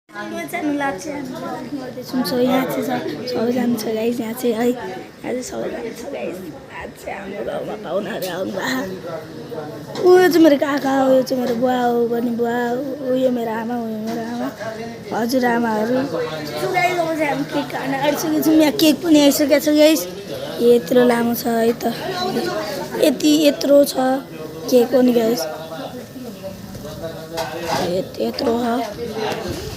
जानु लाग्छ गर्दैछौँ सो यहाँ चाहिँ सबैजना छ गाइस यहाँ चाहिँ है यहाँ चाहिँ सबैजना छ गाइस आज चाहिँ हाम्रो गाउँमा पाहुनाहरू आउनुभयो उयो चाहिँ मेरो काका हो यो चाहिँ मेरो बुवा हो बहिनी बुवा हो यो मेरो आमा हो यो मेरो आमा हजुरआमाहरू सो गाइस अब चाहिँ हामी केक खान आइसकेको छौँ यहाँ केक पनि आइसकेको छ गाइस यत्रो लामो छ है त यत्रो छ केक पनि गाइस यत्रो छ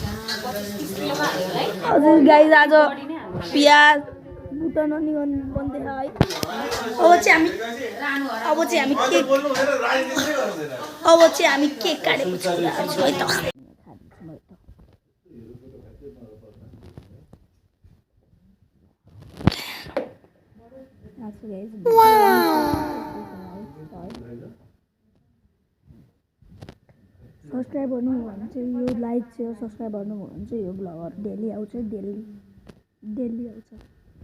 हजुर गाइस आज प्याज बुटन अनि बन्दैछ है अब चाहिँ हामी केक काटेको छौँ है त सब्सक्राइब गर्नु भने चाहिँ यो लाइक शेयर सब्सक्राइब गर्नु भने चाहिँ यो ब्लगहरू डेली आउँछ डेली आउँछ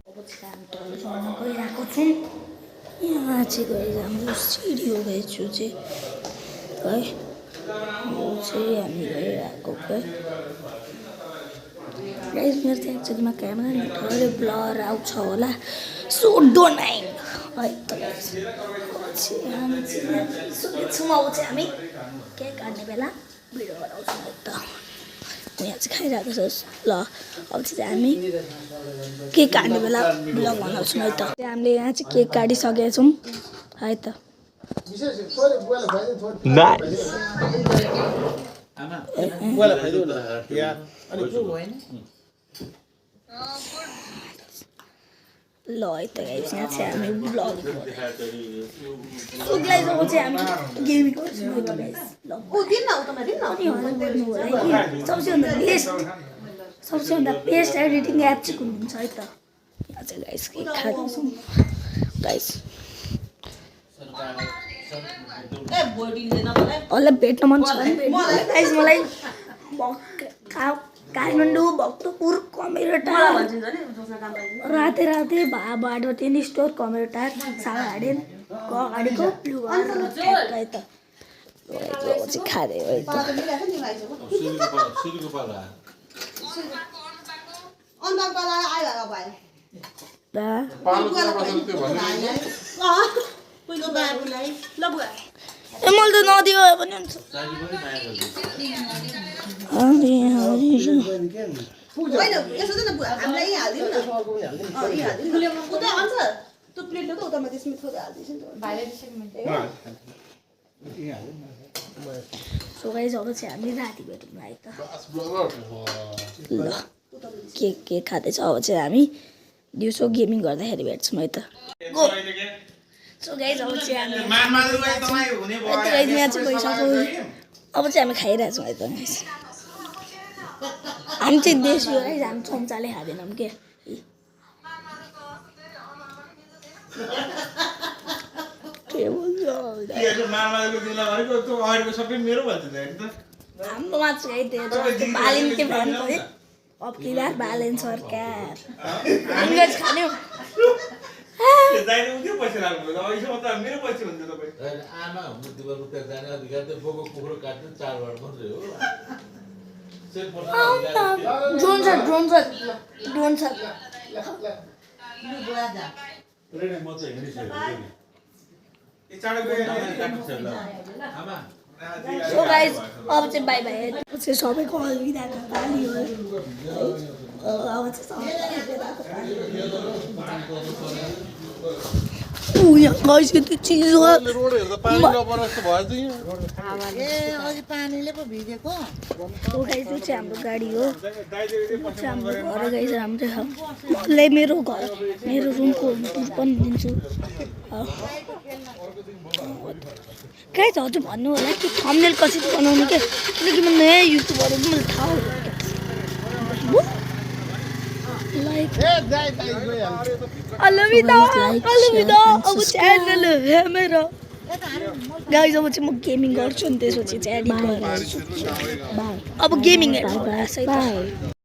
अब चाहिँ हामी तलसम्म गइरहेको छौँ यहाँ चाहिँ गएर हाम्रो सिडी हो गएछु चाहिँ है यो चाहिँ हामी गइरहेको गाइस मेरो चाहिँ एक्चुअलीमा क्यामेरा थोरै ब्लर आउँछ होला सो डोन्ट माइन्ड है त गाइस हामी चाहिँ सुनेछौँ अब चाहिँ हामी केक काट्ने बेला भिडियो बनाउँछौँ है त यहाँ चाहिँ खाइरहेको छ ल अब चाहिँ हामी केक काट्ने बेला ब्लग बनाउँछौँ है त हामीले यहाँ चाहिँ केक काटिसकेका छौँ है त ल है त गाइस यहाँ चाहिँ हामी ब्लग गाइस अब चाहिँ हामी गेमिङ गर्छौँ है त गाइस ल सबसेभन्दा बेस्ट एडिटिङ एप चाहिँ कुन हुन्छ है त यहाँ चाहिँ गाइस केक खाँदैछौँ गाइस अलि भेट्न मन छ गाइस मलाई काठमाडौँ भक्तपुर कमेरोटार राते बाटो टेन स्टोर कमेरोटार सागाडेन अगाडिको ब्लु है त चाहिँ खाँदै है त मैले त नदियो पनि हुन्छ सो गाइस अब चाहिँ हामी राति भेटौँ है त ल केक खाँदैछ अब चाहिँ हामी दिउँसो गेमिङ गर्दाखेरि भेट्छौँ है त सो गाइस अब चाहिँ हामी यहाँ चाहिँ गइसक्यो अब चाहिँ हामी खाइरहेछौँ है त गाइस हामी चाहिँ देशी हो गाइस हामी चम्चाले खाँदैनौँ के हाम्रोमा चाहिँ बालिन्थे भन्नु है अब की बार बालेन सरकार इङ्ग्लिस खाने ड्रोन छ सो गाइस अब चाहिँ बाई बाई चाहिँ सबैको अलविदाको पाली हो अब चाहिँ यहाँ गाइस त्यो चिज हो पानीले पो भिजेको गाइस चाहिँ हाम्रो गाडी हो हाम्रो घर गाइस राम्रो मलाई मेरो घर मेरो रुमको टुर पनि दिन्छु गाइस हजुर भन्नु होला कि थम्बनेल कसरी बनाउनु के किनकि म नयाँ युट्युबर हो मलाई थाहा हो अलविदा अब च्यानल हे मेरो गाइस अब चाहिँ म गेमिङ गर्छु नि त्यसपछि चाहिँ एडिट गर्छु अब गेमिङ हेर्नु